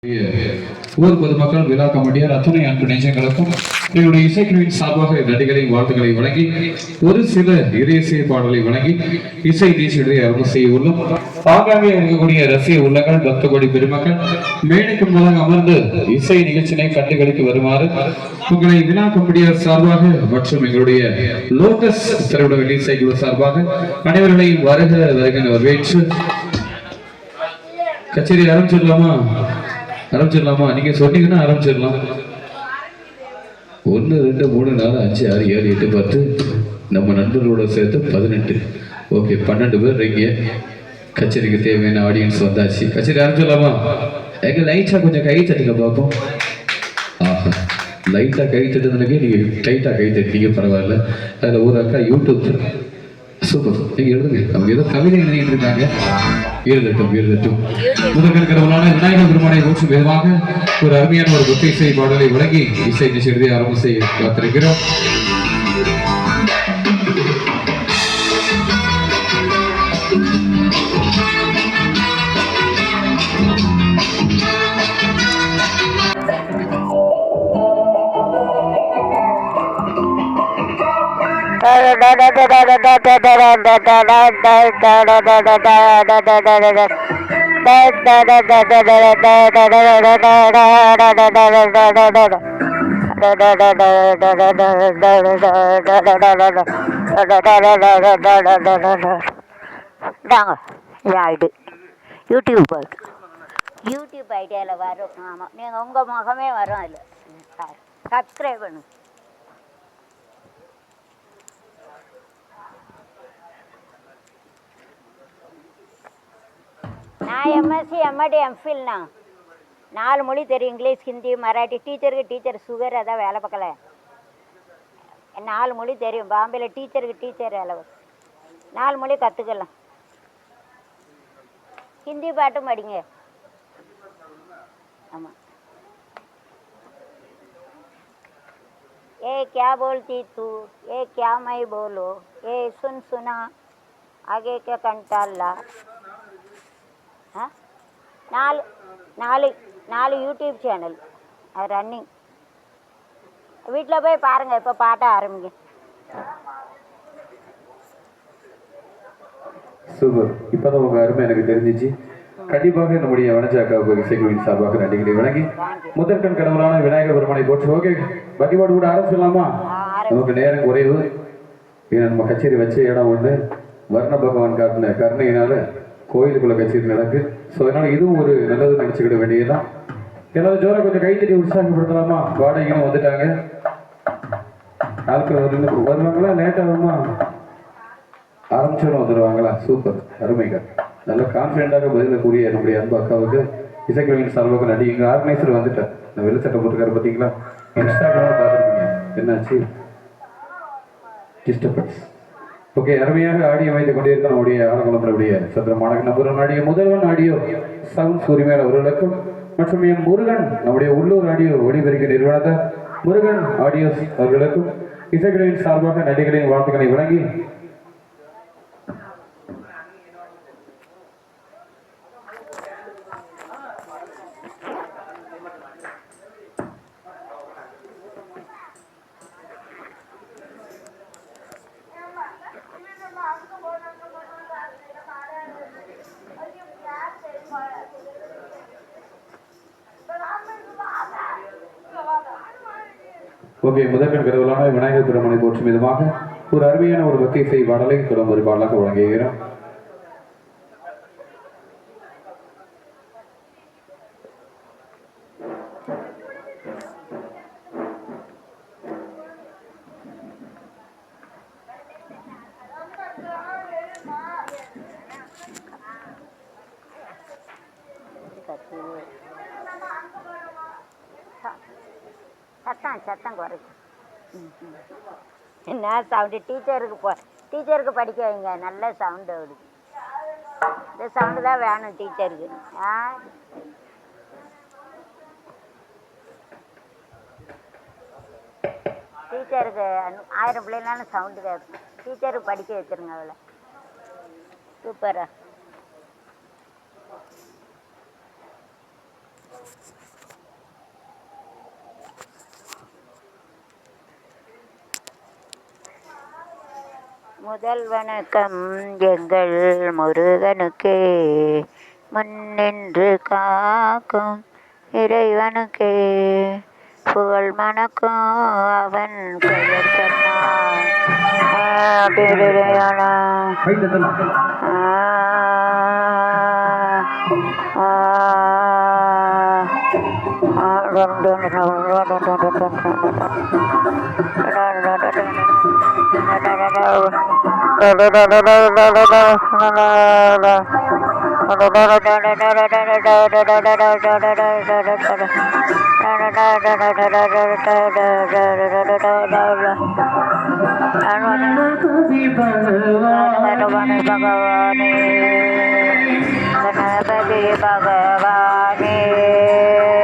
ஊர் பொதுமக்கள் விழா கமிட்டியார் அத்துணை அன்பு நெஞ்சங்களுக்கும் எங்களுடைய இசைக்குழுவின் சார்பாக நடிகளை வாழ்த்துக்களை வழங்கி ஒரு சில இசை பாடலை வழங்கி இசை நிகழ்ச்சியை அரங்கு செய்ய உள்ளோம். ஆங்காங்கே இருக்கக்கூடிய ரசிக உள்ளங்கள் பக்தகோடி பெருமக்கள் மேடைக்கு முன்பாக அமர்ந்து இசை நிகழ்ச்சியை கண்டுகளித்து வருமாறு உங்களை விழா கமிட்டியார் சார்பாக மற்றும் எங்களுடைய லோட்டஸ் திரையுடைய இசைக்குழு சார்பாக அனைவர்களையும் வருக வருகின்ற வரவேற்று கச்சேரி ஆரம்பிச்சிடலாமா? நீங்க சொன்னீங்கன்னா ஆரம்பிச்சிடலாம். 1 2 3 4 5 6 7 8 10 நம்ம நண்பர்களோட சேர்த்து 18. ஓகே, 12 பேர் இங்க. கச்சேரிக்கு தேவையான ஆடியன்ஸ் வந்தாச்சு. கச்சேரி ஆரம்பிச்சிடலாமா? எங்க லைட்டா கொஞ்சம் கை தட்டுங்க பார்ப்போம். ஆஹா, லைட்டா கை தட்டுறதுக்கே நீங்க டைட்டா கை தட்டிங்க, பரவாயில்ல. அதில் ஒரு அக்கா யூடியூப் சூப்பர், நீங்க எழுதுங்க. அவங்க ஏதோ கவிதை எழுதிட்டு இருக்காங்க. எழுதட்டும். முதற்கண் கடவுளான விநாயகர் பெருமானை போற்றும் விதமாக ஒரு அருமையான ஒரு பக்தி இசை பாடலை வழங்கி இசை நிகழ்ச்சியை ஆரம்பம் செய்ய காத்திருக்கிறோம். யூடியூப் ஐடியாவில் வரும். ஆமாம், நீங்கள் உங்கள் முகமே வரும். அதில் சப்ஸ்கிரைப் பண்ணுங்க. நான் எம்எஸ்சி எம்எடி எம்ஃபில்ண்ணா. 4 மொழி தெரியும். English, Hindi, Marathi. Teacher sugar அதான் வேலை பார்க்கல. 4 மொழி தெரியும். பாம்பேயில் டீச்சர் வேலை 4 மொழி கற்றுக்கலாம். ஹிந்தி பாட்டும் படிங்க. ஆமாம். ஏ क्या बोलती तू, ये क्या मैं बोलो, ये सुना आगे क्या कंटाला. 4 யூடியூப் சேனல் ரன்னிங். வீட்டில் போய் பாருங்கள். இப்போ பாட்ட ஆரம்பிங்க. சூப்பர். இப்போதான் உங்க அருமை எனக்கு தெரிஞ்சிச்சு. கண்டிப்பாக நம்முடைய வனஜாக்காவுக்கு இசைக்குழுவின் சார்பாக நன்றிகளை வழங்கி முதற்கண் கடவுளான விநாயகர் பெருமானை போற்று. ஓகே, பக்கிபாடு கூட ஆரம்பிச்சிடலாமா? நமக்கு நேரம் குறைவு. ஏன்னா நம்ம கச்சேரி வச்ச இடம் ஒன்று வர்ண பகவான் காட்டின கருணையினால கோயிலுக்குள்ள கச்சேரி நடக்கு. ஸோ அதனால இதுவும் ஒரு நல்லது நினைச்சுக்கிட வேண்டியதுதான். எல்லாரும் ஜோரா கொஞ்சம் கைத்தட்டி உற்சாகப்படுத்தலாமா? வாடகைன்னு வந்துட்டாங்க. ஆட்கள் வருவாங்களா? லேட்டாகுமா? ஆரம்பிச்சோன்னு வந்துடுவாங்களா? சூப்பர், அருமைகள். நல்ல கான்ஃபிடென்ட்டாக பதிலக்கூடிய என்னுடைய அன்பு அக்காவுக்கு இசைக்குழுவின் சார்பாக நன்றி. எங்கள் ஆர்கனைசர் வந்துட்டேன். நான் வெள்ள சட்டை போட்டுக்காரு பார்த்தீங்களா? இன்ஸ்டாகிராம் பார்த்துருக்கீங்க. என்னாச்சு? டிஸ்டர்பன்ஸ். ஓகே, அருமையாக ஆடியோ வைத்துக் கொண்டிருக்க நம்முடைய ஆலங்குளத்தினுடைய சந்திரமான நம்பர் ஆடியோ முதல்வன் ஆடியோ சவுண்ட் உரிமையாளர் அவர்களுக்கும் மற்றும் எம் முருகன் நம்முடைய உள்ளூர் ஆடியோ ஒளிபெருக்க நிறுவனத்தை முருகன் ஆடியோஸ் அவர்களுக்கும் இசைக்குழுவின் சார்பாக நடிகர்களின் வாழ்த்துக்களை வழங்கி ஓகே, முதற்கண் கடவுளான விநாயகர் பெருமானை போற்றும் விதமாக ஒரு அருமையான ஒரு பக்தி இசை பாடலை தொடர்ந்து ஒரு பாடலாக வழங்குகிறோம். சத்தம் குறைக்கும். என்ன சவுண்டு? டீச்சருக்கு படிக்க வைங்க. நல்ல சவுண்டு வருது. இந்த சவுண்டு தான் வேணும் டீச்சருக்கு. டீச்சருக்கு 1000 பிள்ளைனாலும் சவுண்டு கேட்கும். டீச்சருக்கு படிக்க வச்சுருங்க. அவளை சூப்பரா. முதல் வணக்கம் எங்கள் முருகனுக்கே, முன்னின்று காக்கும் இறைவனுக்கே, புகழ் மணக்கும் அவன் பெயர் சொன்னான். Bhagavane